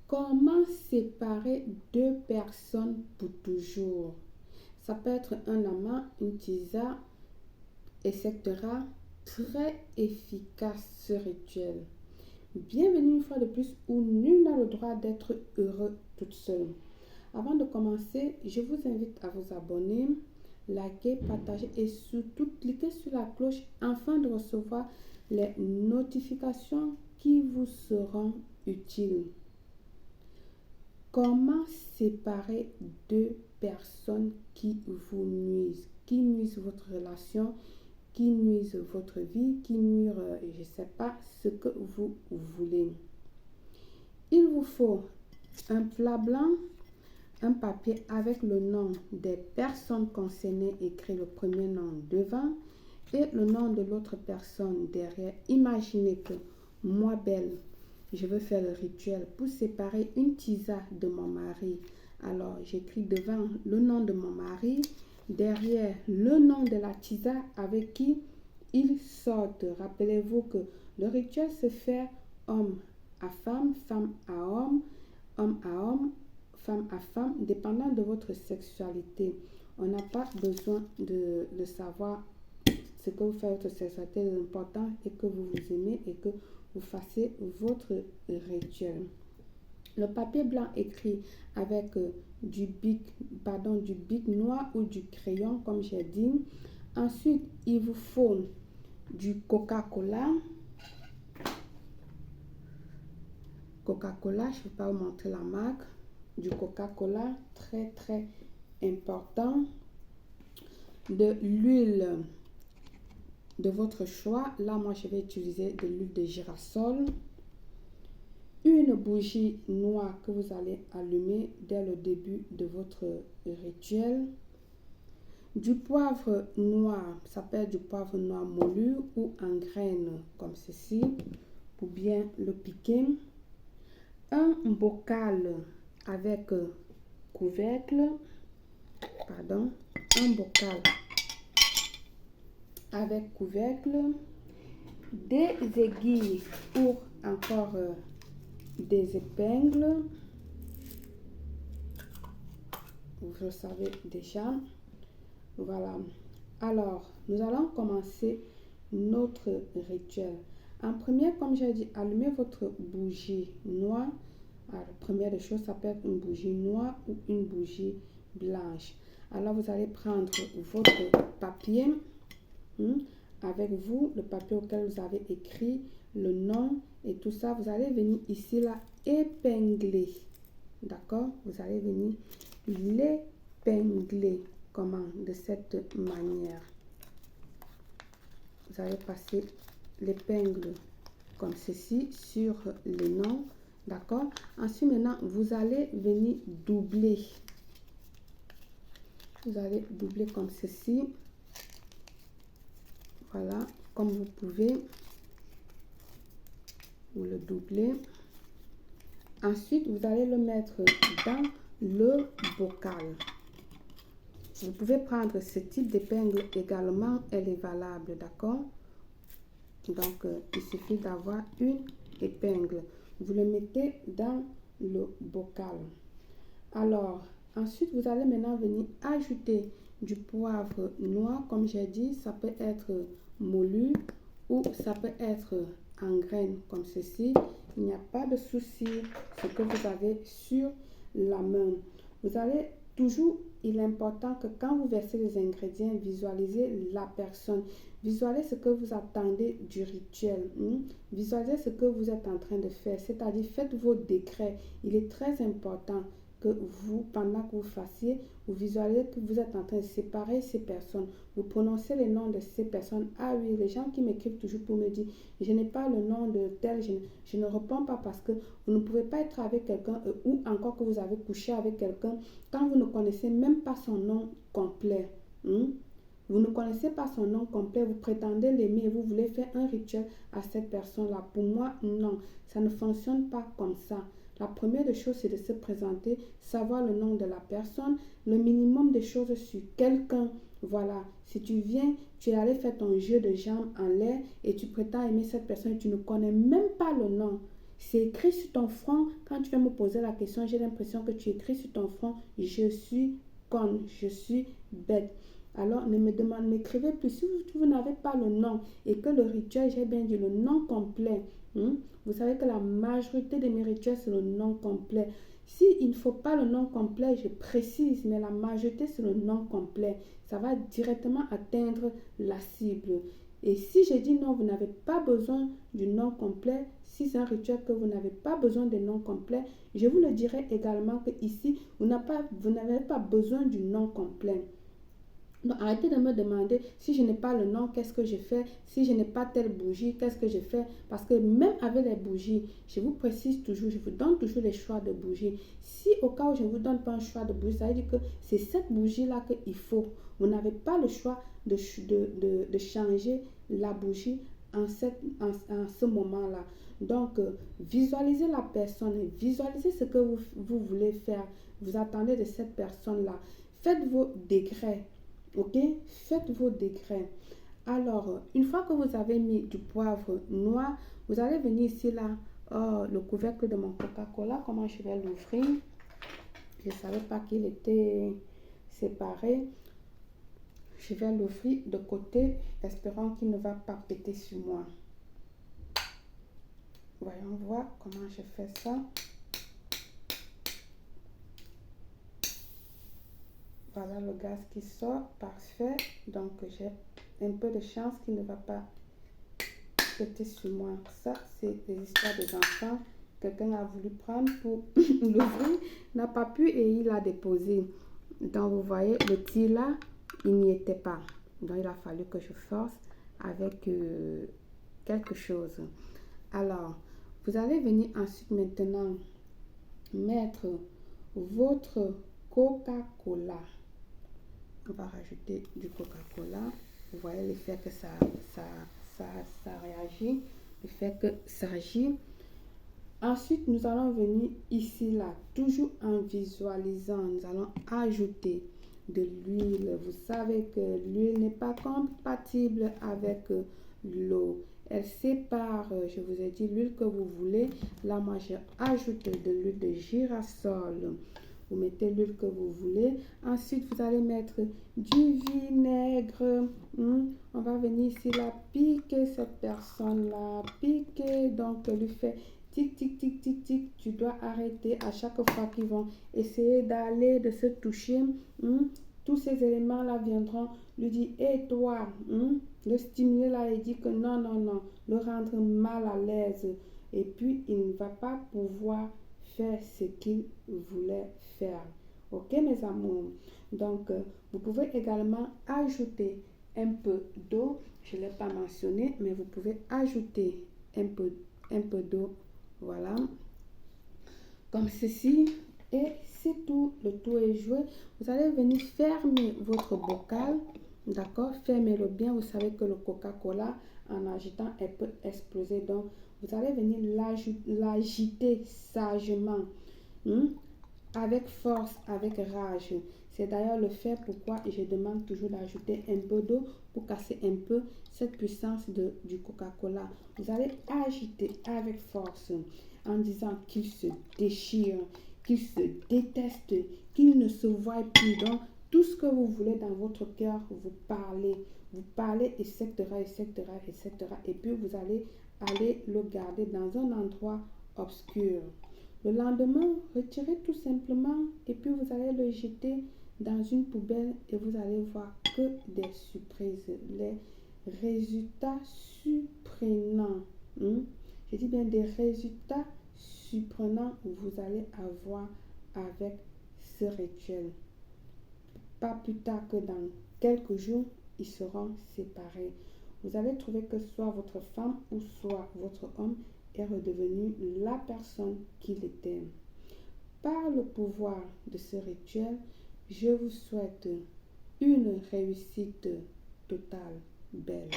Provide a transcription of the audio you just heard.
Comment séparer deux personnes pour toujours? Ça peut être un amant, une tisa, etc. Très efficace ce rituel. Bienvenue une fois de plus où nul n'a le droit d'être heureux toute seule. Avant de commencer, je vous invite à vous abonner, liker, partager et surtout cliquer sur la cloche afin de recevoir les notifications qui vous seront utiles. Comment séparer deux personnes qui vous nuisent, qui nuisent votre relation, qui nuisent votre vie, qui nuisent, je ne sais pas, ce que vous voulez. Il vous faut un plat blanc, un papier avec le nom des personnes concernées écrit le premier nom devant et le nom de l'autre personne derrière. Imaginez que moi, Belle, je veux faire le rituel pour séparer une tisa de mon mari. Alors, j'écris devant le nom de mon mari, derrière le nom de la tisa avec qui ils sortent. Rappelez-vous que le rituel se fait homme à femme, femme à homme à homme, femme à femme, dépendant de votre sexualité. On n'a pas besoin de savoir ce que vous faites votre sexualité. L'important est que vous vous aimez et que vous fassiez votre rituel. Le papier blanc écrit avec du bic noir ou du crayon, comme j'ai dit. Ensuite, il vous faut du Coca-Cola. Coca-Cola, je ne vais pas vous montrer la marque. Du Coca-Cola, très très important. De l'huile de votre choix. Là, moi, je vais utiliser de l'huile de girasol. Une bougie noire que vous allez allumer dès le début de votre rituel. Du poivre noir, ça peut être du poivre noir moulu ou en graines comme ceci, pour bien le piquer. Un bocal avec couvercle, un bocal avec couvercle, des aiguilles ou encore des épingles, vous le savez déjà. Voilà. Alors, nous allons commencer notre rituel. En premier, comme j'ai dit, allumez votre bougie noire. Alors, première des choses, ça peut être une bougie noire ou une bougie blanche. Alors, vous allez prendre votre papier avec vous, le papier auquel vous avez écrit le nom et tout ça. Vous allez venir ici, là, épingler. D'accord? Vous allez venir l'épingler. Comment? De cette manière. Vous allez passer l'épingle comme ceci sur les noms. D'accord? Ensuite, maintenant, vous allez venir doubler. Vous allez doubler comme ceci. Voilà, comme vous pouvez. Vous le doublez. Ensuite, vous allez le mettre dans le bocal. Vous pouvez prendre ce type d'épingle également, elle est valable, d'accord? Donc, il suffit d'avoir une épingle. Vous le mettez dans le bocal. Alors, ensuite, vous allez maintenant venir ajouter du poivre noir. Comme j'ai dit, ça peut être moulu ou ça peut être en graines comme ceci. Il n'y a pas de souci, ce que vous avez sur la main. Vous allez toujours, il est important que quand vous versez les ingrédients, visualisez la personne. Visualisez ce que vous attendez du rituel. Visualisez ce que vous êtes en train de faire. C'est-à-dire, faites vos décrets. Il est très important que vous, pendant que vous fassiez, vous visualisez que vous êtes en train de séparer ces personnes. Vous prononcez les noms de ces personnes. Ah oui, les gens qui m'écrivent toujours pour me dire, je n'ai pas le nom de tel, je ne réponds pas parce que vous ne pouvez pas être avec quelqu'un ou encore que vous avez couché avec quelqu'un quand vous ne connaissez même pas son nom complet. Vous ne connaissez pas son nom complet, vous prétendez l'aimer et vous voulez faire un rituel à cette personne-là. Pour moi, non, ça ne fonctionne pas comme ça. La première des choses, c'est de se présenter, savoir le nom de la personne, le minimum de choses sur quelqu'un. Voilà, si tu viens, tu es allé faire ton jeu de jambes en l'air et tu prétends aimer cette personne et tu ne connais même pas le nom. C'est écrit sur ton front. Quand tu vas me poser la question, j'ai l'impression que tu écris sur ton front, je suis conne, je suis bête. Alors, ne m'écrivez plus. Si vous n'avez pas le nom et que le rituel, j'ai bien dit le nom complet, vous savez que la majorité de mes rituels, c'est le nom complet. S'il ne faut pas le nom complet, je précise, mais la majorité, c'est le nom complet. Ça va directement atteindre la cible. Et si je dis non, vous n'avez pas besoin du nom complet, si c'est un rituel que vous n'avez pas besoin de nom complet, je vous le dirai également que ici, vous n'avez pas besoin du nom complet. Donc, arrêtez de me demander si je n'ai pas le nom, qu'est-ce que je fais? Si je n'ai pas telle bougie, qu'est-ce que je fais? Parce que même avec les bougies, je vous précise toujours, je vous donne toujours les choix de bougies. Si au cas où je ne vous donne pas un choix de bougie, ça veut dire que c'est cette bougie-là qu'il faut. Vous n'avez pas le choix de changer la bougie en ce moment-là. Donc, visualisez la personne, visualisez ce que vous voulez faire. Vous attendez de cette personne-là. Faites vos décrets. Ok, faites vos décrets. Alors, une fois que vous avez mis du poivre noir, vous allez venir ici là, le couvercle de mon Coca-Cola, comment je vais l'ouvrir. Je ne savais pas qu'il était séparé. Je vais l'ouvrir de côté, espérant qu'il ne va pas péter sur moi. Voyons voir comment je fais ça. Voilà le gaz qui sort, parfait. Donc j'ai un peu de chance qu'il ne va pas péter sur moi. Ça, c'est des histoires des enfants. Quelqu'un a voulu prendre pour l'ouvrir, n'a pas pu et il l'a déposé. Donc vous voyez, le tir là, il n'y était pas. Donc il a fallu que je force avec quelque chose. Alors, vous allez venir ensuite maintenant mettre votre Coca-Cola. On va rajouter du Coca-Cola. Vous voyez l'effet que ça réagit, l'effet que ça agit. Ensuite, nous allons venir ici, là, toujours en visualisant, nous allons ajouter de l'huile. Vous savez que l'huile n'est pas compatible avec l'eau. Elle sépare, je vous ai dit, l'huile que vous voulez. Là, moi, j'ai ajouté de l'huile de girasol. Vous mettez l'huile que vous voulez. Ensuite, vous allez mettre du vinaigre. On va venir ici, là, piquer cette personne-là. Piquer, donc, lui fait tic, tic, tic, tic, tic. Tu dois arrêter à chaque fois qu'ils vont essayer d'aller, de se toucher. Tous ces éléments-là viendront lui dire, hé toi, le stimuler là et dit que non, non, non, le rendre mal à l'aise. Et puis, il ne va pas pouvoir faire ce qu'il voulait faire. Ok, mes amours? Donc, vous pouvez également ajouter un peu d'eau. Je ne l'ai pas mentionné, mais vous pouvez ajouter un peu d'eau. Voilà. Comme ceci. Et c'est tout. Le tout est joué. Vous allez venir fermer votre bocal. D'accord? Fermez-le bien. Vous savez que le Coca-Cola, en agitant, elle peut exploser. Donc, vous allez venir l'agiter sagement. Avec force, avec rage. C'est d'ailleurs le fait pourquoi je demande toujours d'ajouter un peu d'eau pour casser un peu cette puissance du Coca-Cola. Vous allez agiter avec force en disant qu'il se déchire, qu'il se déteste, qu'il ne se voit plus. Donc, tout ce que vous voulez dans votre cœur, vous parlez, etc., etc., etc. Et puis, vous allez aller le garder dans un endroit obscur. Le lendemain, retirez tout simplement et puis vous allez le jeter dans une poubelle et vous allez voir que des surprises. Les résultats surprenants. Je dis bien des résultats surprenants que vous allez avoir avec ce rituel. Pas plus tard que dans quelques jours, ils seront séparés. Vous allez trouver que soit votre femme ou soit votre homme est redevenu la personne qu'il était. Par le pouvoir de ce rituel, je vous souhaite une réussite totale, belle.